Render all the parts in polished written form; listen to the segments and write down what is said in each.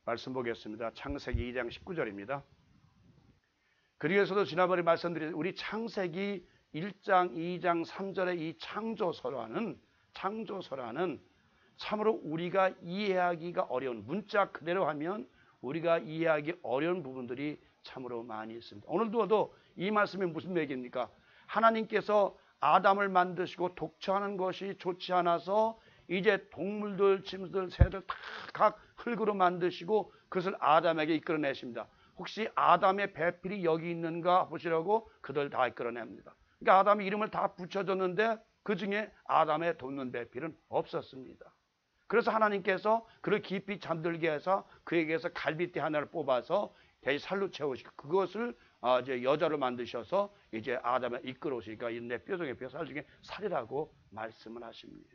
말씀 보겠습니다. 창세기 2장 19절입니다. 그리고서도 지난번에 말씀드린 우리 창세기 1장, 2장, 3절의 이 창조서라는 참으로 우리가 이해하기가 어려운, 문자 그대로 하면 우리가 이해하기 어려운 부분들이 참으로 많이 있습니다. 오늘도 이 말씀이 무슨 얘기입니까? 하나님께서 아담을 만드시고 독처하는 것이 좋지 않아서 이제 동물들, 짐승들, 새들 다 각 흙으로 만드시고 그것을 아담에게 이끌어내십니다. 혹시 아담의 배필이 여기 있는가 보시라고 그들 다 이끌어냅니다. 그러니까 아담의 이름을 다 붙여줬는데 그 중에 아담의 돕는 배필은 없었습니다. 그래서 하나님께서 그를 깊이 잠들게 해서 그에게서 갈빗대 하나를 뽑아서 대신 살로 채우시고 그것을 이제 여자로 만드셔서 이제 아담을 이끌어오시니까 내 뼈 중에 뼈, 살 중에 살이라고 말씀을 하십니다.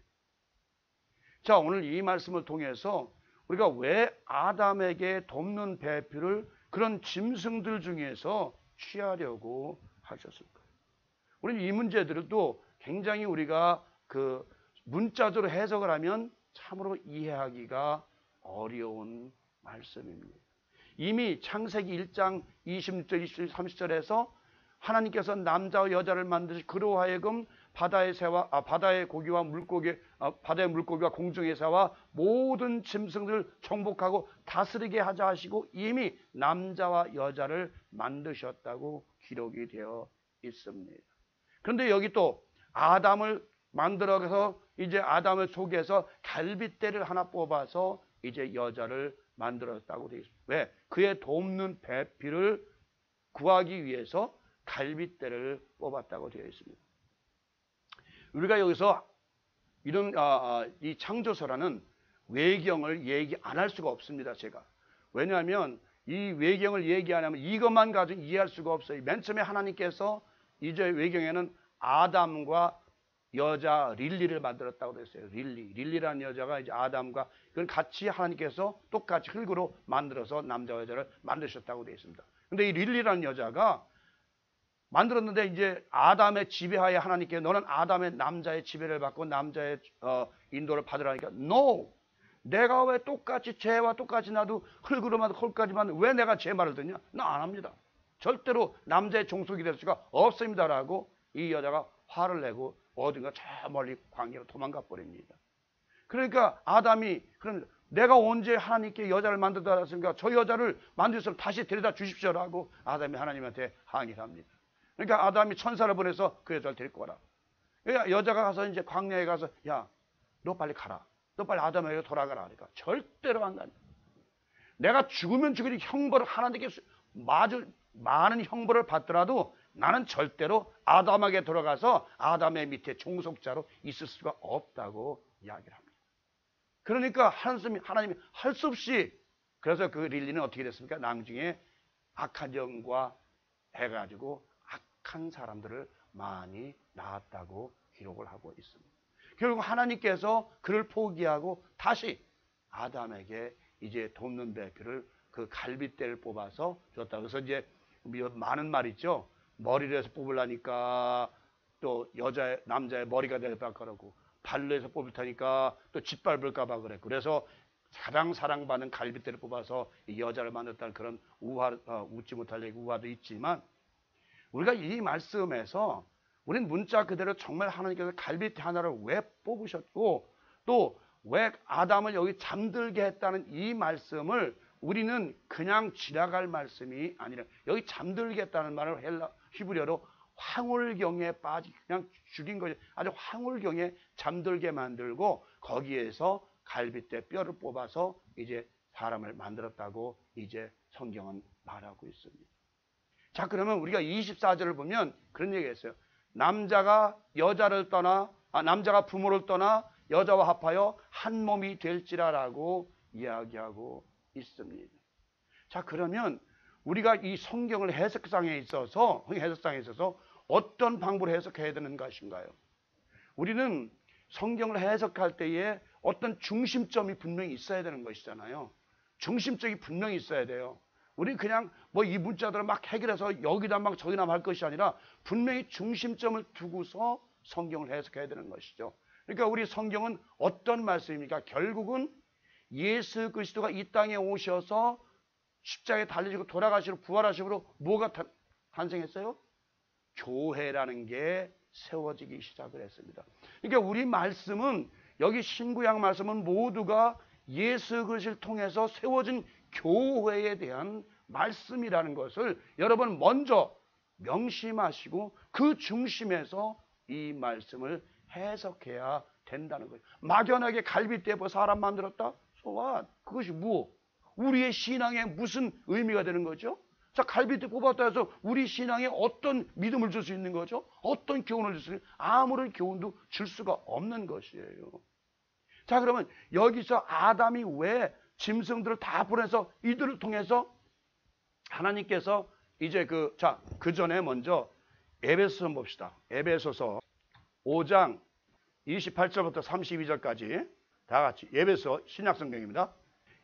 자, 오늘 이 말씀을 통해서 우리가 왜 아담에게 돕는 배필을 그런 짐승들 중에서 취하려고 하셨을까요? 우리는 이 문제들도 굉장히 우리가 그 문자적으로 해석을 하면 참으로 이해하기가 어려운 말씀입니다. 이미 창세기 1장 20절, 30절에서 하나님께서 남자와 여자를 만드시 그로 하여금 바다의 새와 바다의 고기와 물고기, 바다의 물고기와 공중의 새와 모든 짐승들을 정복하고 다스리게 하자 하시고 이미 남자와 여자를 만드셨다고 기록이 되어 있습니다. 그런데 여기 또 아담을 만들어서 이제 아담을 속에서 갈빗대를 하나 뽑아서 이제 여자를 만들었다고 되어 있습니다. 왜? 그의 돕는 배필을 구하기 위해서 갈빗대를 뽑았다고 되어 있습니다. 우리가 여기서 이런 이 창조서라는 외경을 얘기 안 할 수가 없습니다. 제가 왜냐하면 이 외경을 얘기 안 하면 이것만 가지고 이해할 수가 없어요. 맨 처음에 하나님께서 이제 외경에는 아담과 여자 릴리를 만들었다고 그랬어요. 릴리라는 여자가 이제 아담과 그건 같이 하나님께서 똑같이 흙으로 만들어서 남자와 여자를 만드셨다고 되어 있습니다. 근데 이 릴리라는 여자가 만들었는데 이제 아담의 지배하에 하나님께 너는 아담의 남자의 지배를 받고 남자의 인도를 받으라니까 No! 내가 왜 똑같이 쟤와 똑같이 나도 흙으로 만든 흙까지만 왜 내가 제 말을 듣냐? 나 안 합니다. 절대로 남자의 종속이 될 수가 없습니다라고 이 여자가 화를 내고 어딘가 저 멀리 광야로 도망가 버립니다. 그러니까 아담이 그럼 내가 언제 하나님께 여자를 만들다 했습니까? 저 여자를 만드셔서 다시 데려다 주십시오라고 아담이 하나님한테 항의를 합니다. 그러니까 아담이 천사를 보내서 그 여자를 데리고 와라. 그러니까 여자가 가서 이제 광야에 가서 야, 너 빨리 가라. 너 빨리 아담에게 돌아가라 하니까 절대로 안 간다. 내가 죽으면 죽으니 형벌을 하나님께 많은 형벌을 받더라도 나는 절대로 아담에게 돌아가서 아담의 밑에 종속자로 있을 수가 없다고 이야기를 합니다. 그러니까 하나님이 할 수 없이 그래서 그 릴리는 어떻게 됐습니까? 나중에 악한 영과 해가지고 악한 사람들을 많이 낳았다고 기록을 하고 있습니다. 결국 하나님께서 그를 포기하고 다시 아담에게 이제 돕는 배필을 그 갈빗대를 뽑아서 줬다. 그래서 이제 많은 말 있죠. 머리를 해서 뽑으려니까 또 남자의 머리가 될까 그러고 발로 해서 뽑을 테니까 또 짓밟을까봐 그랬고 그래서 가장 사랑받는 갈빗대를 뽑아서 이 여자를 만들었다는 그런 웃지 못할 얘기 우화도 있지만 우리가 이 말씀에서 우리는 문자 그대로 정말 하나님께서 갈빗대 하나를 왜 뽑으셨고 또 왜 아담을 여기 잠들게 했다는 이 말씀을 우리는 그냥 지나갈 말씀이 아니라 여기 잠들게 했다는 말을 히브리어로 황홀경에 그냥 죽인 거죠. 아주 황홀경에 잠들게 만들고 거기에서 갈빗대 뼈를 뽑아서 이제 사람을 만들었다고 이제 성경은 말하고 있습니다. 자, 그러면 우리가 24절을 보면 그런 얘기가 있어요. 남자가 부모를 떠나 여자와 합하여 한 몸이 될지라라고 이야기하고 있습니다. 자, 그러면 우리가 이 성경을 해석상에 있어서 어떤 방법으로 해석해야 되는 것인가요? 우리는 성경을 해석할 때에 어떤 중심점이 분명히 있어야 되는 것이잖아요. 중심점이 분명히 있어야 돼요. 우리 그냥 이 문자들을 막 해결해서 여기다 막 저기나 할 것이 아니라 분명히 중심점을 두고서 성경을 해석해야 되는 것이죠. 그러니까 우리 성경은 어떤 말씀입니까? 결국은 예수 그리스도가 이 땅에 오셔서 십자가에 달리시고 돌아가시고 부활하시고 뭐가 탄생했어요? 교회라는 게 세워지기 시작을 했습니다. 그러니까 우리 말씀은, 여기 신구약 말씀은 모두가 예수 그리스도를 통해서 세워진 교회에 대한 말씀이라는 것을 여러분 먼저 명심하시고 그 중심에서 이 말씀을 해석해야 된다는 거예요. 막연하게 갈빗대고 사람 만들었다? 소환. 그것이 무엇? 우리의 신앙에 무슨 의미가 되는 거죠? 자, 갈빗대 뽑았다 해서 우리 신앙에 어떤 믿음을 줄 수 있는 거죠? 어떤 교훈을 줄 수 있는, 아무런 교훈도 줄 수가 없는 것이에요. 자, 그러면 여기서 아담이 왜 짐승들을 다 보내서 이들을 통해서 하나님께서 이제 그 전에 먼저 에베소서 봅시다. 에베소서 5장 28절부터 32절까지 다 같이 에베소 신약성경입니다.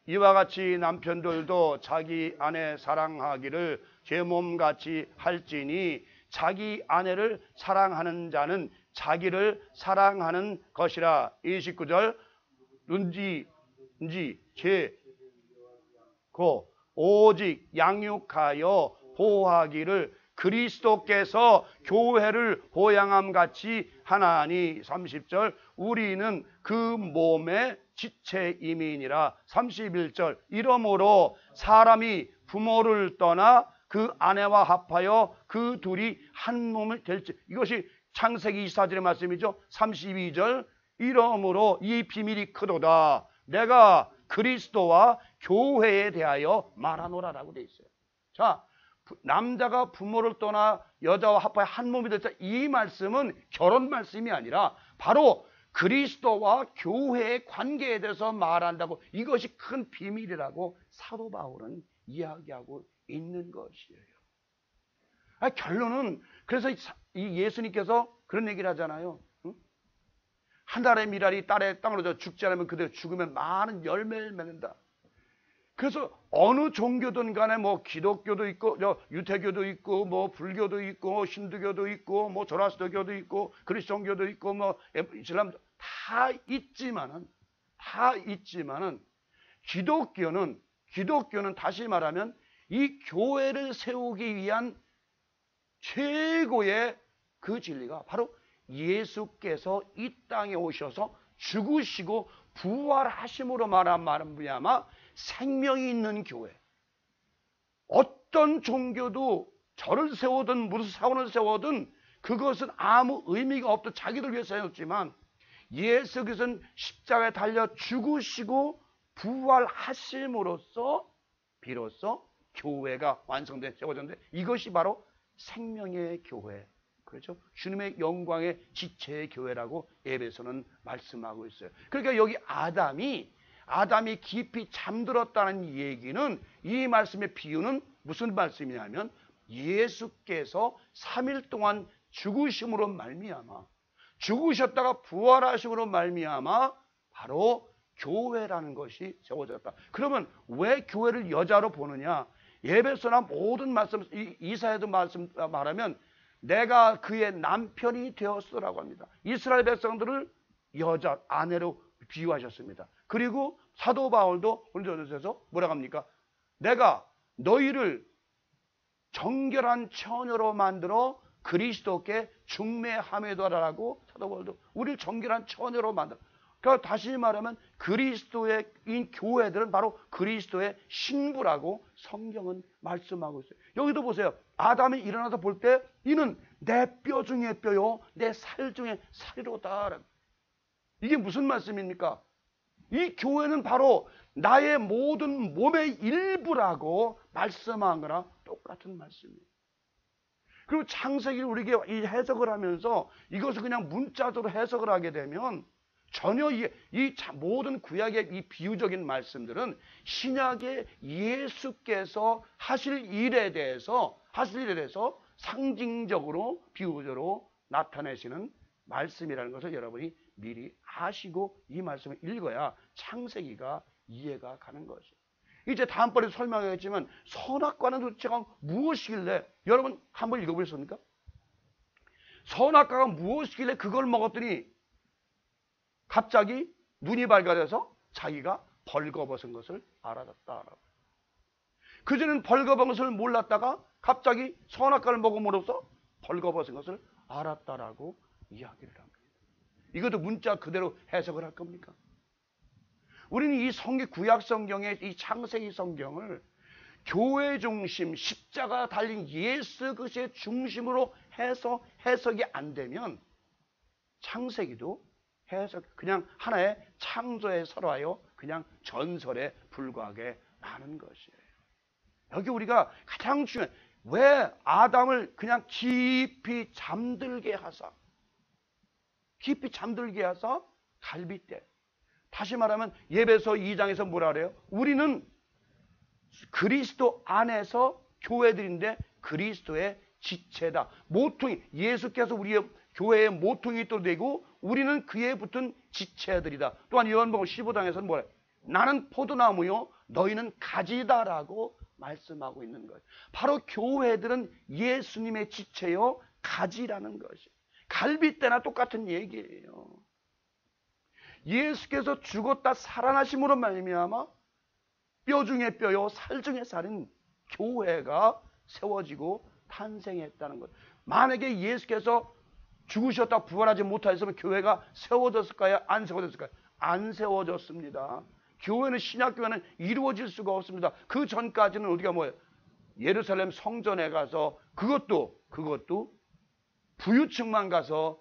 이와 같이 남편들도 자기 아내 사랑하기를 제 몸같이 할지니 자기 아내를 사랑하는 자는 자기를 사랑하는 것이라. 29절 눈지 제고 오직 양육하여 보호하기를 그리스도께서 교회를 보양함 같이 하나니. 30절 우리는 그 몸의 지체임이니라. 31절 이러므로 사람이 부모를 떠나 그 아내와 합하여 그 둘이 한 몸을 될지. 이것이 창세기 24절의 말씀이죠. 32절 이러므로 이 비밀이 크도다 내가 그리스도와 교회에 대하여 말하노라라고 되어 있어요. 자, 남자가 부모를 떠나 여자와 합하여 한 몸이 됐다. 이 말씀은 결혼 말씀이 아니라 바로 그리스도와 교회의 관계에 대해서 말한다고, 이것이 큰 비밀이라고 사도 바울은 이야기하고 있는 것이에요. 결론은 그래서 이 예수님께서 그런 얘기를 하잖아요. 응? 한 달의 미랄이 딸의 땅으로 죽지 않으면 그대로 죽으면 많은 열매를 맺는다. 그래서 어느 종교든 간에 뭐 기독교도 있고 유태교도 있고 뭐 불교도 있고 힌두교도 있고 뭐 조라스터교도 있고 그리스도교도 있고 뭐 이슬람도 다 있지만은 기독교는 다시 말하면 이 교회를 세우기 위한 최고의 그 진리가 바로 예수께서 이 땅에 오셔서 죽으시고 부활하심으로 말미암아 생명이 있는 교회. 어떤 종교도 절을 세우든 무슨 사원을 세우든 그것은 아무 의미가 없던 자기들 위해 세웠지만 예수께서는 십자가에 달려 죽으시고 부활하심으로써 비로소 교회가 완성돼 세워졌는데, 이것이 바로 생명의 교회, 그렇죠? 주님의 영광의 지체의 교회라고 에베소는 말씀하고 있어요. 그러니까 여기 아담이 깊이 잠들었다는 얘기는, 이 말씀의 비유는 무슨 말씀이냐면 예수께서 3일 동안 죽으심으로 말미암아, 죽으셨다가 부활하심으로 말미암아 바로 교회라는 것이 세워졌다. 그러면 왜 교회를 여자로 보느냐? 에베소나 모든 말씀, 이사야도 말하면 내가 그의 남편이 되었으라고 합니다. 이스라엘 백성들을 여자, 아내로 비유하셨습니다. 그리고 사도 바울도 고린도전서에서 뭐라고 합니까? 내가 너희를 정결한 처녀로 만들어 그리스도께 중매함에도라라고 사도 바울도 우리를 정결한 처녀로 만들어. 그러니까 다시 말하면 그리스도의 이 교회들은 바로 그리스도의 신부라고 성경은 말씀하고 있어요. 여기도 보세요. 아담이 일어나서 볼 때 이는 내 뼈 중에 뼈요 내 살 중에 살이로다. 이게 무슨 말씀입니까? 이 교회는 바로 나의 모든 몸의 일부라고 말씀한 거랑 똑같은 말씀이에요. 그리고 창세기를 우리에게 이 해석을 하면서 이것을 그냥 문자적으로 해석을 하게 되면 전혀 이 모든 구약의 이 비유적인 말씀들은 신약의 예수께서 하실 일에 대해서 상징적으로 비유적으로 나타내시는 말씀이라는 것을 여러분이 미리 아시고 이 말씀을 읽어야 창세기가 이해가 가는 것이죠. 이제 다음번에 설명하겠지만 선악과는 도대체 무엇이길래, 여러분 한번 읽어보셨습니까? 선악과가 무엇이길래 그걸 먹었더니 갑자기 눈이 밝아져서 자기가 벌거벗은 것을 알아졌다라고. 그전에는 벌거벗은 것을 몰랐다가 갑자기 선악과를 먹음으로써 벌거벗은 것을 알았다라고 이야기를 합니다. 이것도 문자 그대로 해석을 할 겁니까? 우리는 이 구약 성경의 이 창세기 성경을 교회 중심, 십자가 달린 예수 그리스도의 중심으로 해서 해석이 안 되면 창세기도 그냥 하나의 창조에 설화요, 그냥 전설에 불과하게 마는 것이에요. 여기 우리가 가장 중요한, 왜 아담을 그냥 깊이 잠들게 하사 갈빗대. 다시 말하면 예배서 2장에서 뭐라 그래요? 우리는 그리스도 안에서 교회들인데 그리스도의 지체다. 모퉁이, 예수께서 우리의 교회의 모퉁이 또 되고 우리는 그에 붙은 지체들이다. 또한 요한복음 15장에서는 뭐래? 나는 포도나무요 너희는 가지다라고 말씀하고 있는 거예요. 바로 교회들은 예수님의 지체요 가지라는 것이. 갈빗대나 똑같은 얘기예요. 예수께서 죽었다 살아나심으로 말미암아 뼈 중에 뼈요 살 중에 살인 교회가 세워지고 탄생했다는 것. 만약에 예수께서 죽으셨다 부활하지 못하였으면 교회가 세워졌을까요? 안 세워졌을까요? 안 세워졌습니다. 교회는, 신약교회는 이루어질 수가 없습니다. 그 전까지는 우리가 뭐예요? 예루살렘 성전에 가서 그것도 부유층만 가서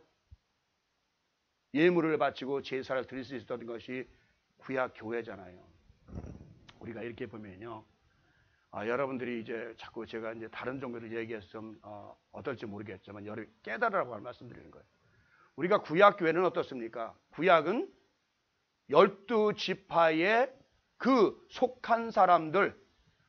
예물을 바치고 제사를 드릴 수 있었던 것이 구약 교회잖아요. 우리가 이렇게 보면요, 여러분들이 이제 자꾸 제가 이제 다른 종교를 얘기해서 좀 어떨지 모르겠지만 여러 깨달으라고 말씀드리는 거예요. 우리가 구약 교회는 어떻습니까? 구약은 12지파의 그 속한 사람들,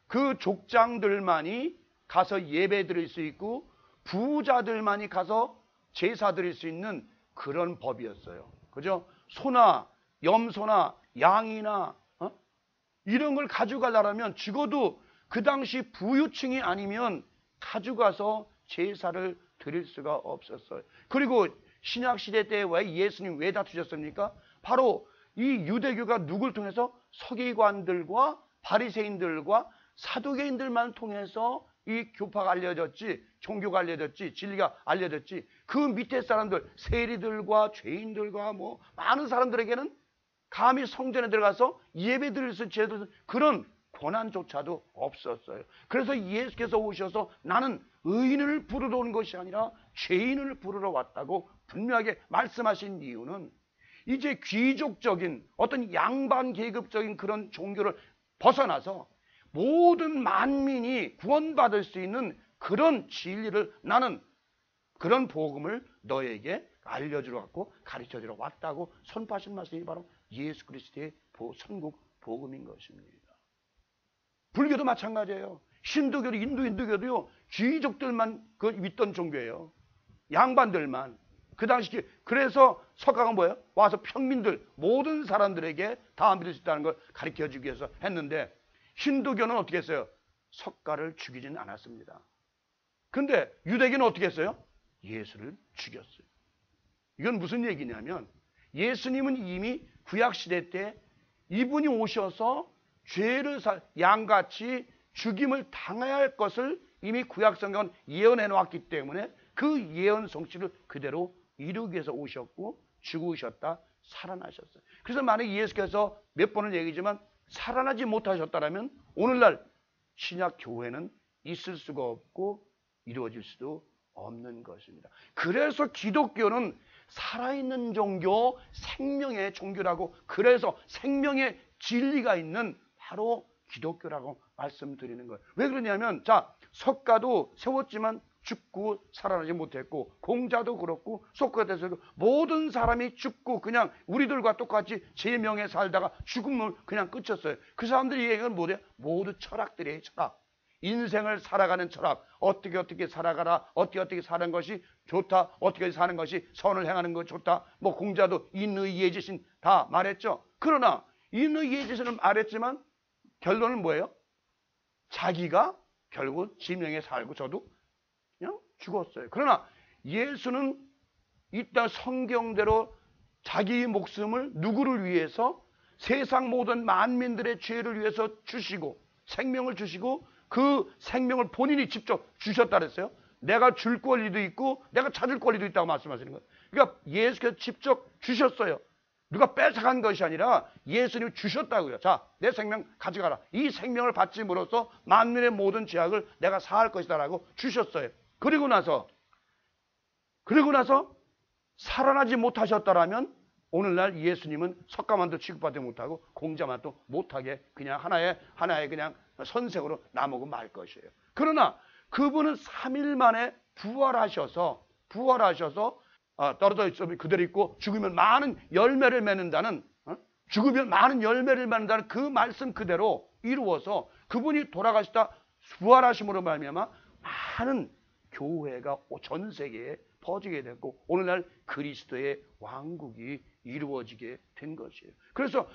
그 족장들만이 가서 예배 드릴 수 있고 부자들만이 가서 제사 드릴 수 있는 그런 법이었어요. 그죠? 소나 염소나 양이나 이런 걸 가져가려면 죽어도 그 당시 부유층이 아니면 가져가서 제사를 드릴 수가 없었어요. 그리고 신약시대 때 왜 예수님 왜 다투셨습니까? 바로 이 유대교가 누굴 통해서? 서기관들과 바리새인들과 사두개인들만 통해서 이 교파가 알려졌지, 종교가 알려졌지, 진리가 알려졌지, 그 밑에 사람들, 세리들과 죄인들과 뭐 많은 사람들에게는 감히 성전에 들어가서 예배 드릴 수 있는 그런 권한조차도 없었어요. 그래서 예수께서 오셔서 나는 의인을 부르러 온 것이 아니라 죄인을 부르러 왔다고 분명하게 말씀하신 이유는 이제 귀족적인 어떤 양반 계급적인 그런 종교를 벗어나서 모든 만민이 구원받을 수 있는 그런 진리를, 나는 그런 복음을 너에게 알려주러 왔고 가르쳐주러 왔다고 선포하신 말씀이 바로 예수 그리스도의 천국 복음인 것입니다. 불교도 마찬가지예요. 힌두교도 인도교도요 귀족들만 믿던 종교예요. 양반들만. 그 당시 그래서 석가가 뭐예요? 와서 평민들 모든 사람들에게 다 믿을 수 있다는 걸 가르쳐주기 위해서 했는데, 힌두교는 어떻게 했어요? 석가를 죽이지는 않았습니다. 근데 유대교는 어떻게 했어요? 예수를 죽였어요. 이건 무슨 얘기냐면 예수님은 이미 구약시대 때 이분이 오셔서 죄를 양같이 죽임을 당해야 할 것을 이미 구약성경은 예언해 놓았기 때문에 그 예언 성취를 그대로 이루기 위해서 오셨고 죽으셨다 살아나셨어요. 그래서 만약 예수께서 몇 번을 얘기지만 살아나지 못하셨다면 오늘날 신약 교회는 있을 수가 없고 이루어질 수도 없는 것입니다. 그래서 기독교는 살아있는 종교, 생명의 종교라고, 그래서 생명의 진리가 있는 바로 기독교라고 말씀드리는 거예요. 왜 그러냐면, 자, 석가도 세웠지만 죽고 살아나지 못했고, 공자도 그렇고 소크라테스도 모든 사람이 죽고 그냥 우리들과 똑같이 제명에 살다가 죽음을 그냥 끝쳤어요. 그 사람들이 얘기하는 뭐래요? 모두 철학들이에요. 철학. 인생을 살아가는 철학. 어떻게 살아가라, 어떻게 사는 것이 좋다, 어떻게 사는 것이 선을 행하는 것이 좋다. 뭐 공자도 인의예지신 다 말했죠. 그러나 인의예지신은 말했지만 결론은 뭐예요? 자기가 결국 지명에 살고 저도 그냥 죽었어요. 그러나 예수는 이따 성경대로 자기 목숨을 누구를 위해서? 세상 모든 만민들의 죄를 위해서 주시고 생명을 주시고 그 생명을 본인이 직접 주셨다 그랬어요. 내가 줄 권리도 있고 내가 찾을 권리도 있다고 말씀하시는 거예요. 그러니까 예수께서 직접 주셨어요. 누가 뺏어간 것이 아니라 예수님이 주셨다고요. 자, 내 생명 가져가라. 이 생명을 받침으로써 만민의 모든 죄악을 내가 사할 것이다 라고 주셨어요. 그리고 나서 살아나지 못하셨다라면 오늘날 예수님은 석가만도 취급받지 못하고 공자만도 못하게 그냥 하나의 그냥 선생으로 남고 말 것이에요. 그러나 그분은 3일 만에 부활하셔서 떨어져 있으면 그대로 있고 죽으면 많은 열매를 맺는다는 그 말씀 그대로 이루어서 그분이 돌아가시다 부활하심으로 말미암아 많은 교회가 전 세계에 퍼지게 됐고 오늘날 그리스도의 왕국이 이루어지게 된 것이에요. 그래서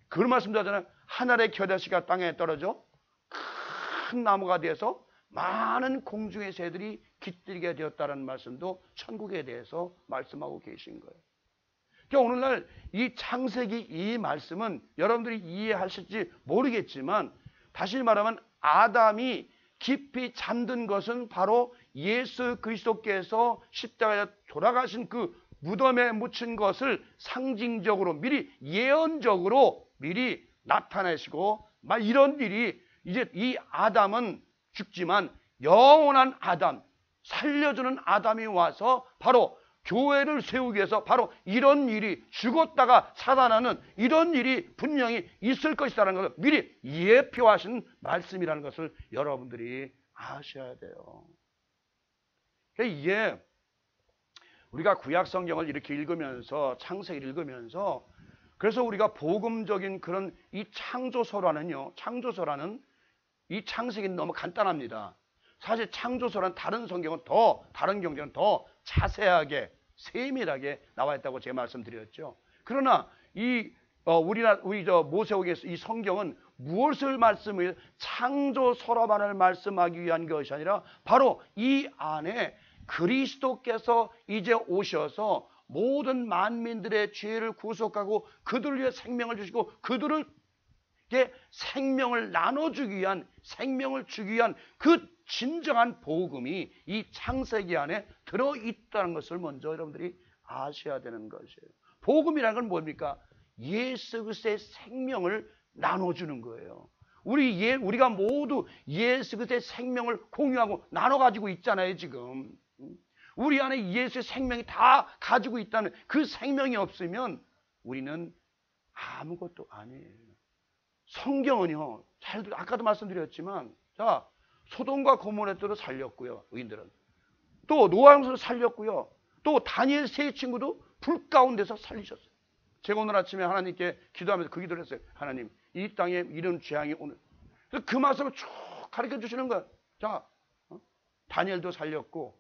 그런 말씀도 하잖아요. 하늘의 겨자씨가 땅에 떨어져 큰 나무가 돼서 많은 공중의 새들이 깃들게 되었다는 말씀도 천국에 대해서 말씀하고 계신 거예요. 그러니까 오늘날 이 창세기 이 말씀은 여러분들이 이해하실지 모르겠지만 다시 말하면 아담이 깊이 잠든 것은 바로 예수 그리스도께서 십자가에 돌아가신 그 무덤에 묻힌 것을 상징적으로 미리 예언적으로 미리 나타내시고 막 이런 일이 이제 이 아담은 죽지만 영원한 아담, 살려주는 아담이 와서 바로 교회를 세우기 위해서 바로 이런 일이 죽었다가 살아나는 이런 일이 분명히 있을 것이라는 것을 미리 예표하신 말씀이라는 것을 여러분들이 아셔야 돼요. 이게 우리가 구약 성경을 이렇게 읽으면서 창세기를 읽으면서 그래서 우리가 복음적인 그런 이 창조서라는 이 창세기는 너무 간단합니다. 사실 창조서란 다른 경전은 더 자세하게 세밀하게 나와 있다고 제가 말씀드렸죠. 그러나 우리 모세오경에서 이 성경은 무엇을 말씀을 창조서로만을 말씀하기 위한 것이 아니라 바로 이 안에 그리스도께서 이제 오셔서 모든 만민들의 죄를 구속하고 그들을 위해 생명을 주시고 그들에게 생명을 나눠주기 위한 생명을 주기 위한 그 진정한 복음이 이 창세기 안에 들어있다는 것을 먼저 여러분들이 아셔야 되는 것이에요. 복음이라는 건 뭡니까? 예수 그리스도의 생명을 나눠주는 거예요. 우리가 모두 예수 그리스도의 생명을 공유하고 나눠 가지고 있잖아요. 지금 우리 안에 예수의 생명이 다 가지고 있다는 그 생명이 없으면 우리는 아무것도 아니에요. 성경은요, 아까도 말씀드렸지만, 자, 소돔과 고모라를 살렸고요, 의인들은. 또 노아형제도 살렸고요. 또 다니엘 세 친구도 불 가운데서 살리셨어요. 제가 오늘 아침에 하나님께 기도하면서 그 기도를 했어요. 하나님, 이 땅에 이런 재앙이 오늘. 그래서 그 말씀을 쭉 가르쳐 주시는 거예요. 자, 다니엘도 살렸고,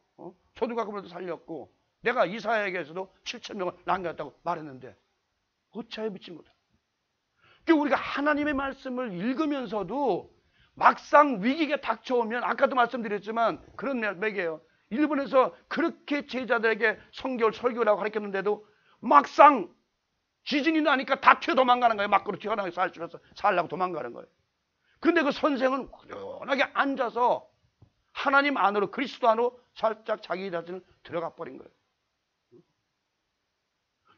소돔과 고모라도 살렸고, 내가 이사야에게서도 7,000명을 남겼다고 말했는데, 어찌하여 믿지 못해? 우리가 하나님의 말씀을 읽으면서도 막상 위기가 닥쳐오면 아까도 말씀드렸지만 그런 맥이에요. 일본에서 그렇게 제자들에게 성경을 설교라고 가르쳤는데도 막상 지진이 나니까 다 튀어 도망가는 거예요. 밖으로 튀어나가서 살려고 도망가는 거예요. 그런데 그 선생은 꾸준하게 앉아서 하나님 안으로 그리스도 안으로 살짝 자기 자신을 들어가 버린 거예요.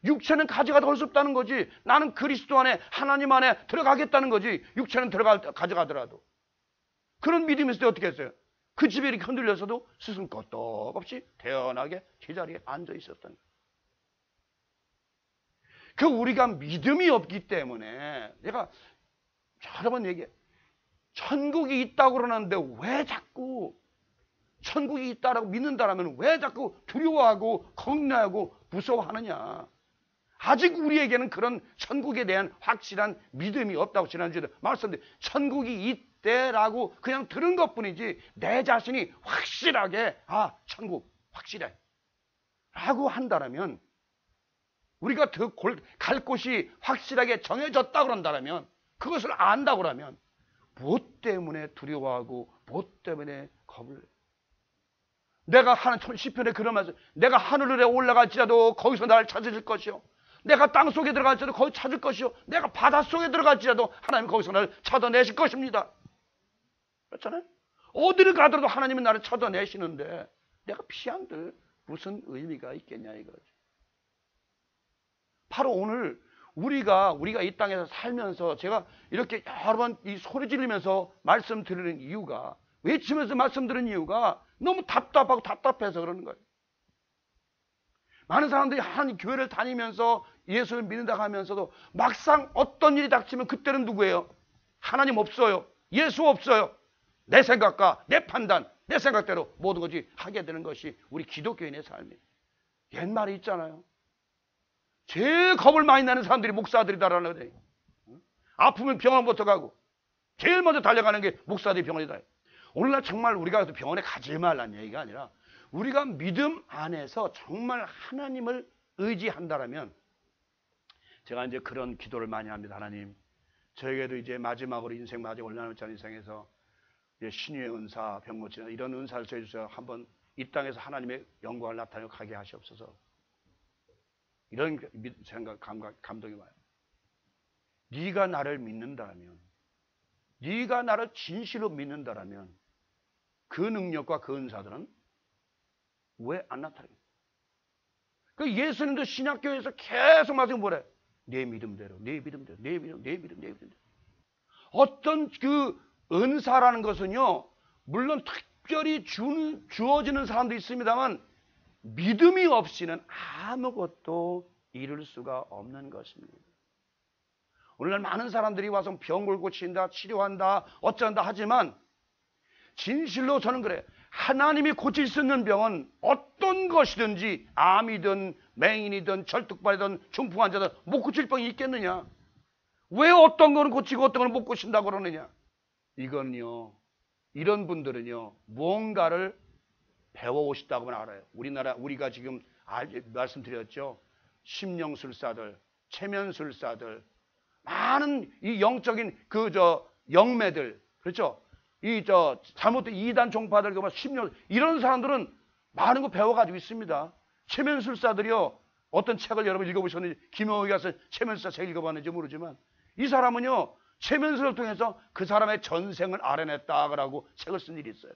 육체는 가져가도 할 수 없다는 거지. 나는 그리스도 안에 하나님 안에 들어가겠다는 거지. 육체는 가져가더라도. 그런 믿음이 있을 때 어떻게 했어요? 그 집에 이렇게 흔들려서도 스승 끄떡없이 태연하게 제자리에 앉아 있었던 거예요. 우리가 믿음이 없기 때문에 내가 여러 번 얘기해. 천국이 있다고 그러는데 왜 자꾸 천국이 있다라고 믿는다라면 왜 자꾸 두려워하고 겁내하고 무서워하느냐. 아직 우리에게는 그런 천국에 대한 확실한 믿음이 없다고 지난주에 말씀드렸는데 천국이 있대라고 그냥 들은 것뿐이지 내 자신이 확실하게 천국 확실해 라고 한다면 우리가 갈 곳이 확실하게 정해졌다 그런다면 그것을 안다고 하면 무엇 때문에 두려워하고 무엇 때문에 겁을 내요? 내가 시편에 그러면서 내가 하늘에 올라갈지라도 거기서 나를 찾으실 것이요 내가 땅 속에 들어갈지라도 거기 찾을 것이요. 내가 바다 속에 들어갈지라도 하나님 거기서 나를 찾아내실 것입니다. 그렇잖아요. 어디를 가더라도 하나님은 나를 찾아내시는데 내가 피한들 무슨 의미가 있겠냐 이거죠. 바로 오늘 우리가 이 땅에서 살면서 제가 이렇게 여러 번 이 소리 지르면서 말씀드리는 이유가, 외치면서 말씀드리는 이유가 너무 답답하고 답답해서 그러는 거예요. 많은 사람들이 하나님 교회를 다니면서 예수를 믿는다고 하면서도 막상 어떤 일이 닥치면 그때는 누구예요? 하나님 없어요. 예수 없어요. 내 생각과 내 판단, 내 생각대로 모든 것이 하게 되는 것이 우리 기독교인의 삶이에요. 옛말에 있잖아요. 제일 겁을 많이 내는 사람들이 목사들이다라는 거예요. 아프면 병원부터 가고 제일 먼저 달려가는 게 목사들이 병원이다. 오늘날 정말 우리가 병원에 가지 말라는 얘기가 아니라 우리가 믿음 안에서 정말 하나님을 의지한다라면, 제가 이제 그런 기도를 많이 합니다. 하나님, 저에게도 이제 마지막으로 인생 마지막 올라남지 않은 인생에서 신유의 은사, 병고치나 이런 은사를 주셔서 한번 이 땅에서 하나님의 영광을 나타내고 가게 하시옵소서. 이런 생각, 감동이 와요. 네가 나를 믿는다면, 네가 나를 진실로 믿는다면 그 능력과 그 은사들은 왜 안 나타납니까? 그 예수님도 신약교회에서 계속 말씀 뭐래? 내 믿음대로, 내 믿음대로, 내 믿음, 내 믿음, 내 믿음대로. 어떤 그 은사라는 것은요, 물론 특별히 주어지는 사람도 있습니다만 믿음이 없이는 아무것도 이룰 수가 없는 것입니다. 오늘날 많은 사람들이 와서 병을 고친다, 치료한다, 어쩐다 하지만 진실로 저는 그래요. 하나님이 고칠 수 있는 병은 어떤 것이든지 암이든 맹인이든 절뚝발이든 중풍 환자든 못 고칠 병이 있겠느냐? 왜 어떤 거는 고치고 어떤 거는 못 고친다고 그러느냐? 이건요, 이런 분들은요, 무언가를 배워오셨다고만 알아요. 우리가 지금 말씀드렸죠. 심령술사들, 체면술사들, 많은 이 영적인 영매들, 그렇죠? 잘못된 이단 종파들, 심령, 이런 사람들은 많은 거 배워가지고 있습니다. 체면술사들이요, 어떤 책을 여러분 읽어보셨는지, 김영욱이 가서 체면술사 책 읽어봤는지 모르지만, 이 사람은요, 체면술을 통해서 그 사람의 전생을 알아냈다고 책을 쓴 일이 있어요.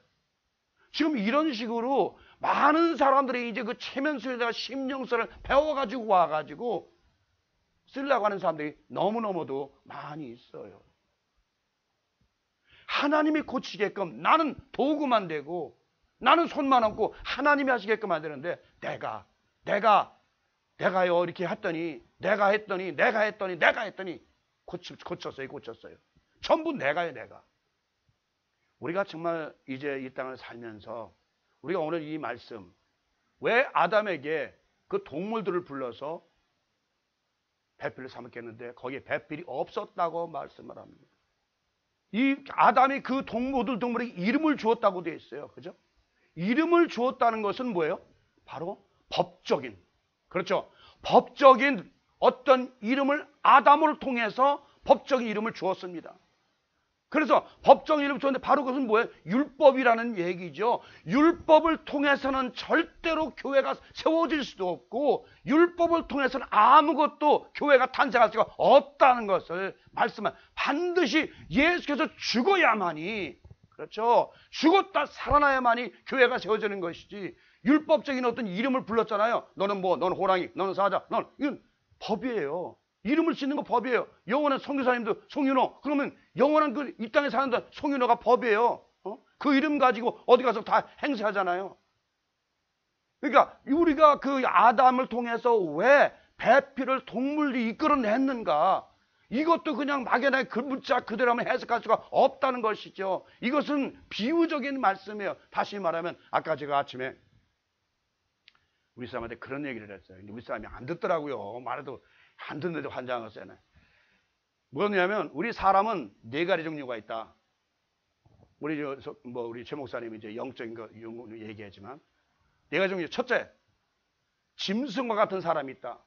지금 이런 식으로 많은 사람들이 이제 그 체면술에다가 심령술을 배워가지고 와가지고 쓰려고 하는 사람들이 너무너무도 많이 있어요. 하나님이 고치게끔 나는 도구만 되고 나는 손만 얹고 하나님이 하시게끔 만드는데 내가요 이렇게 했더니 내가 했더니 고쳤어요. 전부 내가요, 내가. 우리가 정말 이제 이 땅을 살면서 우리가 오늘 이 말씀, 왜 아담에게 그 동물들을 불러서 배필을 삼겠는데 거기에 배필이 없었다고 말씀을 합니다. 이 아담이 그 동물에게 이름을 주었다고 되어 있어요. 그죠? 이름을 주었다는 것은 뭐예요? 바로 법적인, 그렇죠? 법적인 어떤 이름을 아담을 통해서 법적인 이름을 주었습니다. 그래서 법적인 이름을 주었는데 바로 그것은 뭐예요? 율법이라는 얘기죠. 율법을 통해서는 절대로 교회가 세워질 수도 없고 율법을 통해서는 아무것도 교회가 탄생할 수가 없다는 것을 말씀한, 반드시 예수께서 죽어야만이, 그렇죠? 죽었다 살아나야만이 교회가 세워지는 것이지, 율법적인 어떤 이름을 불렀잖아요. 너는 뭐, 너는 호랑이, 너는 사자, 이건 법이에요. 이름을 짓는 거 법이에요. 영원한 선교사님도 송윤호, 그러면 영원한 그 이 땅에 사는 송윤호가 법이에요. 그 이름 가지고 어디 가서 다 행세하잖아요. 그러니까 우리가 그 아담을 통해서 왜 배필을 동물이 이끌어냈는가, 이것도 그냥 막연하게 그 문자 그대로 하면 해석할 수가 없다는 것이죠. 이것은 비유적인 말씀이에요. 다시 말하면 아까 제가 아침에 우리 사람한테 그런 얘기를 했어요. 근데 우리 사람이 안 듣더라고요. 말해도 안 듣는데 환장을 했어요. 뭐냐면 우리 사람은 네 가지 종류가 있다. 우리 최 목사님이 이제 영적인 거 얘기하지만 네 가지 종류. 첫째, 짐승과 같은 사람이 있다.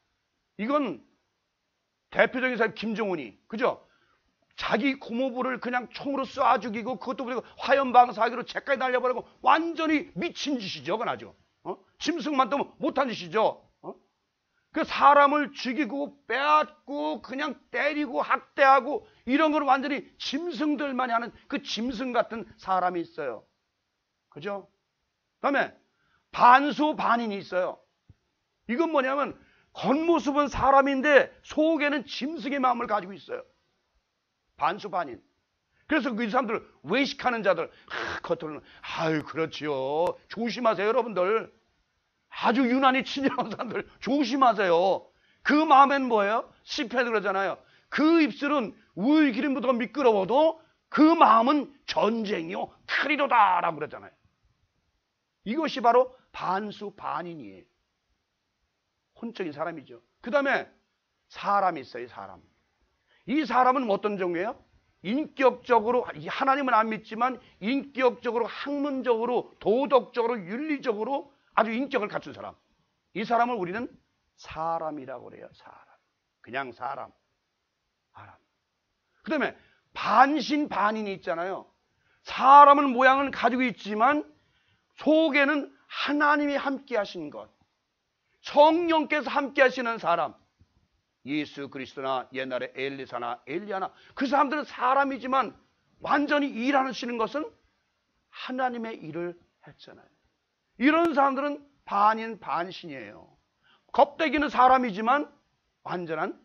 이건 대표적인 사람 김정은이, 그죠? 자기 고모부를 그냥 총으로 쏴 죽이고 그것도 그리고 화염방사기로 쟤까지 날려버리고 완전히 미친 짓이죠. 그건 아주. 짐승만 떠면 못한 짓이죠. 그 사람을 죽이고 빼앗고 그냥 때리고 학대하고 이런 걸 완전히 짐승들만이 하는 그 짐승 같은 사람이 있어요. 그죠? 그다음에 반수반인이 있어요. 이건 뭐냐면 겉모습은 사람인데 속에는 짐승의 마음을 가지고 있어요. 반수반인. 그래서 그 사람들 외식하는 자들 겉으로는 아유 그렇지요. 조심하세요 여러분들. 아주 유난히 친절한 사람들 조심하세요. 그 마음엔 뭐예요? 시편에 그러잖아요. 그 입술은 우유 기름보다 미끄러워도 그 마음은 전쟁이요 칼이로다 라고 그러잖아요. 이것이 바로 반수반인이에요. 혼적인 사람이죠. 그 다음에 사람이 있어요. 사람. 이 사람은 어떤 종류예요? 인격적으로 하나님은 안 믿지만 인격적으로 학문적으로 도덕적으로 윤리적으로 아주 인격을 갖춘 사람. 이 사람을 우리는 사람이라고 그래요. 사람. 그냥 사람. 그 다음에 반신반인이 있잖아요. 사람은 모양은 가지고 있지만 속에는 하나님이 함께 하신 것. 성령께서 함께 하시는 사람. 예수 그리스도나 옛날에 엘리사나 엘리야나 그 사람들은 사람이지만 완전히 일하시는 것은 하나님의 일을 했잖아요. 이런 사람들은 반인 반신이에요. 껍데기는 사람이지만 완전한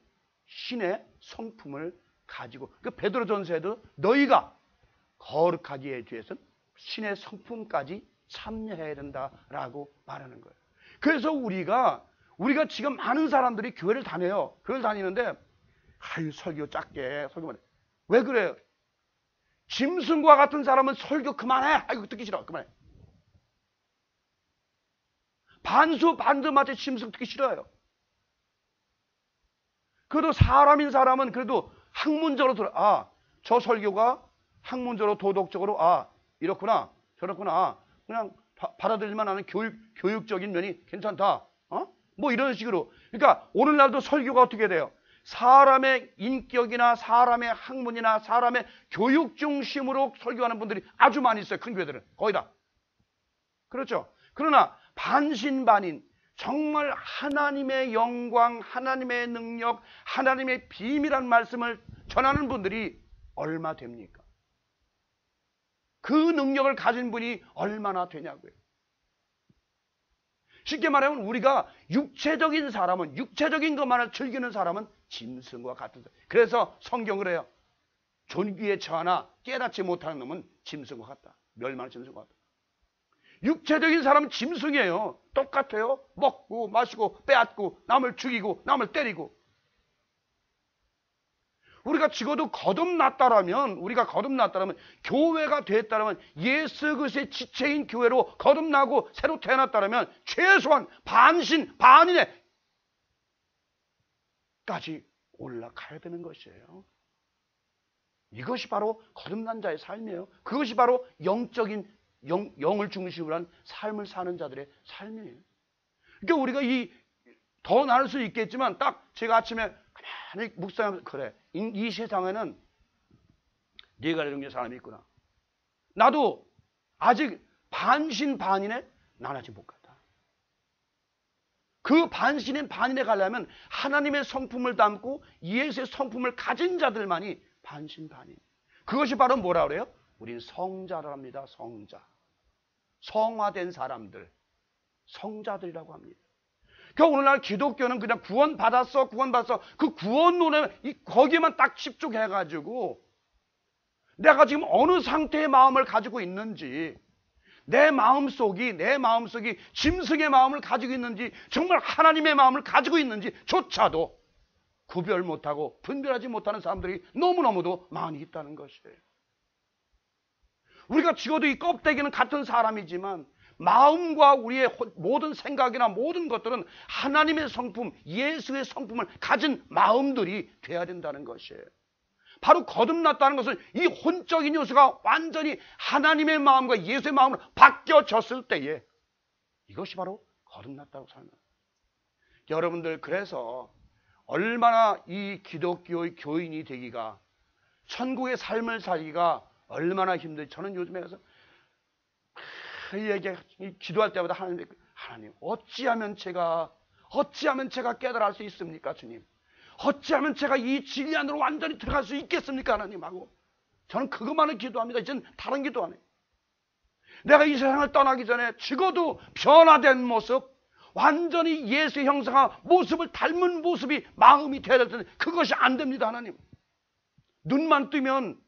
신의 성품을 가지고 그 베드로전서에도 너희가 거룩하기에 위해서는 신의 성품까지 참여해야 된다라고 말하는 거예요. 그래서 우리가 지금 많은 사람들이 교회를 다녀요. 교회를 다니는데 아유 설교 짧게 설교만 해. 왜 그래요? 짐승과 같은 사람은 설교 그만해. 아이고 듣기 싫어. 그만해. 반수반들마저 짐승 듣기 싫어요. 그래도 사람인 사람은 그래도 학문적으로 들어. 저 설교가 학문적으로 도덕적으로 이렇구나 저렇구나 그냥 받아들일만 하는 교육적인 면이 괜찮다. 뭐 이런 식으로. 그러니까 오늘날도 설교가 어떻게 돼요? 사람의 인격이나 사람의 학문이나 사람의 교육 중심으로 설교하는 분들이 아주 많이 있어요. 큰 교회들은 거의 다. 그렇죠. 그러나 반신반인 정말 하나님의 영광, 하나님의 능력, 하나님의 비밀한 말씀을 전하는 분들이 얼마 됩니까? 그 능력을 가진 분이 얼마나 되냐고요. 쉽게 말하면 우리가 육체적인 사람은 육체적인 것만을 즐기는 사람은 짐승과 같은 사람. 그래서 성경을 해요. 존귀에 처하나 깨닫지 못하는 놈은 짐승과 같다. 멸망의 짐승과 같다. 육체적인 사람은 짐승이에요. 똑같아요. 먹고 마시고 빼앗고 남을 죽이고 남을 때리고. 우리가 죽어도 거듭났다라면 교회가 됐다라면 예수 그리스도의 지체인 교회로 거듭나고 새로 태어났다라면 최소한 반신 반인에까지 올라가야 되는 것이에요. 이것이 바로 거듭난 자의 삶이에요. 그것이 바로 영적인 영을 중심으로 한 삶을 사는 자들의 삶이에요. 그러니까 우리가 더 나눌 수 있겠지만 딱 제가 아침에 가만히 묵상하면서 그래. 이 세상에는 네 가지 종류의 사람이 있구나. 나도 아직 반신반인에 난 아직 못 갔다. 그 반신인 반인에 가려면 하나님의 성품을 담고 예수의 성품을 가진 자들만이 반신반인. 그것이 바로 뭐라 그래요? 우린 성자랍니다. 성자. 성화된 사람들. 성자들이라고 합니다. 그러니까 오늘날 기독교는 그냥 구원받았어. 그 구원론에 거기에만 딱 집중해가지고 내가 지금 어느 상태의 마음을 가지고 있는지 내 마음속이 짐승의 마음을 가지고 있는지 정말 하나님의 마음을 가지고 있는지 조차도 구별 못하고 분별하지 못하는 사람들이 너무너무도 많이 있다는 것이에요. 우리가 죽어도 이 껍데기는 같은 사람이지만 마음과 우리의 모든 생각이나 모든 것들은 하나님의 성품, 예수의 성품을 가진 마음들이 돼야 된다는 것이에요. 바로 거듭났다는 것은 이 혼적인 요소가 완전히 하나님의 마음과 예수의 마음으로 바뀌어졌을 때에 이것이 바로 거듭났다고 사는 거예요. 여러분들 그래서 얼마나 이 기독교의 교인이 되기가 천국의 삶을 살기가 얼마나 힘들지. 저는 요즘에 가서 기도할 때마다 하나님 어찌하면 제가 어찌하면 제가 깨달을 수 있습니까, 주님? 어찌하면 제가 이 진리 안으로 완전히 들어갈 수 있겠습니까, 하나님? 하고 저는 그것만을 기도합니다. 이제는 다른 기도 안 해요. 내가 이 세상을 떠나기 전에 죽어도 변화된 모습, 완전히 예수의 형상과 모습을 닮은 모습이 마음이 되어야 될 텐데 그것이 안 됩니다, 하나님. 눈만 뜨면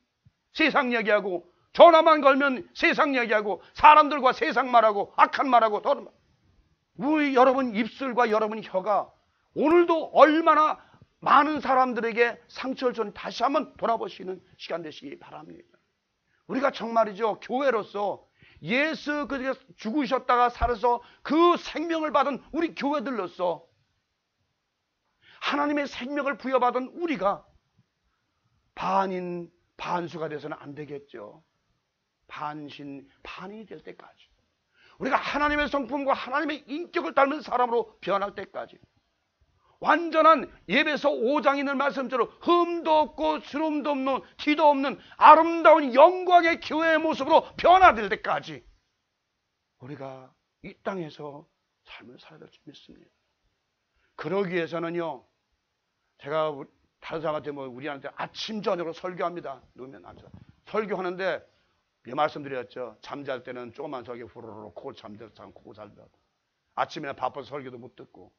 세상 얘기하고, 전화만 걸면 세상 얘기하고, 사람들과 세상 말하고, 악한 말하고, 더러운 말. 우리 여러분 입술과 여러분 혀가 오늘도 얼마나 많은 사람들에게 상처를 준 다시 한번 돌아보시는 시간 되시기 바랍니다. 우리가 정말이죠, 교회로서 예수 그리스도가 죽으셨다가 살아서 그 생명을 받은 우리 교회들로서 하나님의 생명을 부여받은 우리가 반인 반수가 돼서는 안 되겠죠. 반신 반인이 될 때까지, 우리가 하나님의 성품과 하나님의 인격을 닮은 사람으로 변할 때까지, 완전한 예배서 5장에 있는 말씀대로 흠도 없고 주름도 없는 티도 없는 아름다운 영광의 교회의 모습으로 변화될 때까지 우리가 이 땅에서 삶을 살아야 될 줄 믿습니다. 그러기 위해서는요, 제가 다른 사람한테 우리한테 아침 저녁으로 설교합니다. 누우면 앉아 설교하는데 말씀드렸죠. 잠잘 때는 조그만 설교 후루룩 코 잠들지 않고 잘다고, 아침에 바빠서 설교도 못 듣고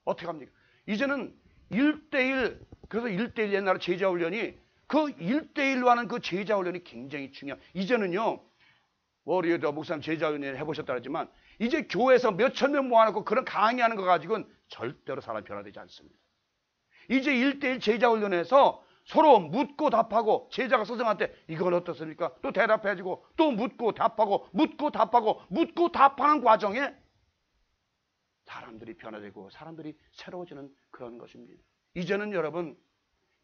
어떻게 합니까? 이제는 1:1, 그래서 1:1 옛날에 제자훈련이, 그 1:1로 하는 그 제자훈련이 굉장히 중요해요. 이제는요, 우리 목사님 제자훈련 해보셨다 그랬지만 이제 교회에서 몇천 명 모아놓고 그런 강의하는 거 가지고는 절대로 사람이 변화되지 않습니다. 이제 1:1 제자훈련에서 서로 묻고 답하고, 제자가 스승한테 이건 어떻습니까? 또 대답해주고, 또 묻고 답하고, 묻고 답하고, 묻고 답하는 과정에 사람들이 변화되고 사람들이 새로워지는 그런 것입니다. 이제는 여러분,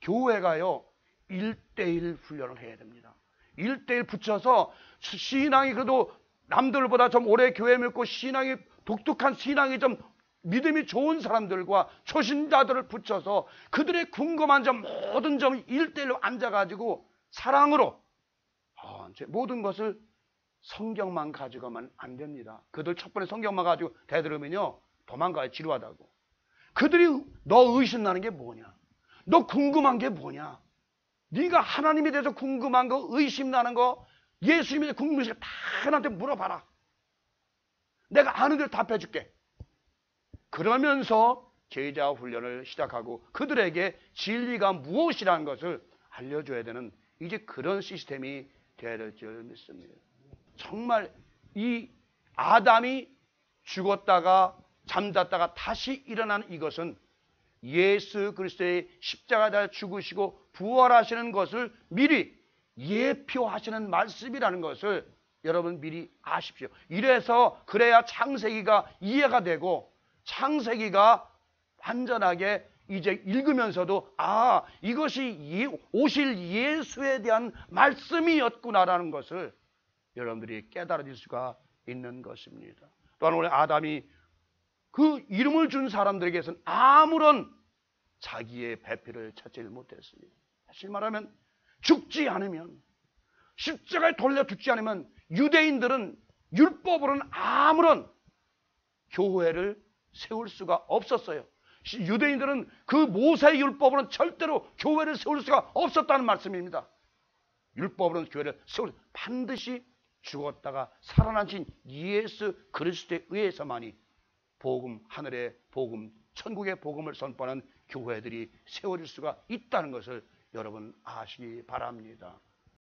교회가요 1:1 훈련을 해야 됩니다. 1:1 붙여서 신앙이 그래도 남들보다 좀 오래 교회 믿고 신앙이 독특한, 신앙이 좀 믿음이 좋은 사람들과 초신자들을 붙여서 그들의 궁금한 점, 모든 점 1:1로 앉아가지고 사랑으로 모든 것을, 성경만 가지고만 안 됩니다. 그들 첫 번에 성경만 가지고 대들으면요 도망가요, 지루하다고. 그들이 너 의심나는 게 뭐냐? 너 궁금한 게 뭐냐? 네가 하나님에 대해서 궁금한 거, 의심나는 거, 예수님에 대해서 궁금한 거 다 나한테 물어봐라. 내가 아는 대로 답해줄게. 그러면서 제자 훈련을 시작하고 그들에게 진리가 무엇이라는 것을 알려줘야 되는, 이제 그런 시스템이 되어야 될 줄 믿습니다. 정말 이 아담이 죽었다가 잠잤다가 다시 일어나는 이것은 예수 그리스도의 십자가에 죽으시고 부활하시는 것을 미리 예표하시는 말씀이라는 것을 여러분 미리 아십시오. 이래서 그래야 창세기가 이해가 되고, 창세기가 완전하게 이제 읽으면서도 이것이 오실 예수에 대한 말씀이었구나라는 것을 여러분들이 깨달아질 수가 있는 것입니다. 또한 오늘 아담이 그 이름을 준 사람들에게서는 아무런 자기의 배필을 찾지 못했습니다. 다시 말하면 죽지 않으면, 십자가에 돌려 죽지 않으면 유대인들은 율법으로는 아무런 교회를 세울 수가 없었어요. 유대인들은 그 모세의 율법으로는 절대로 교회를 세울 수가 없었다는 말씀입니다. 율법으로는 교회를 반드시 죽었다가 살아나신 예수 그리스도에 의해서만이 복음, 하늘의 복음, 천국의 복음을 선포하는 교회들이 세워질 수가 있다는 것을 여러분 아시기 바랍니다.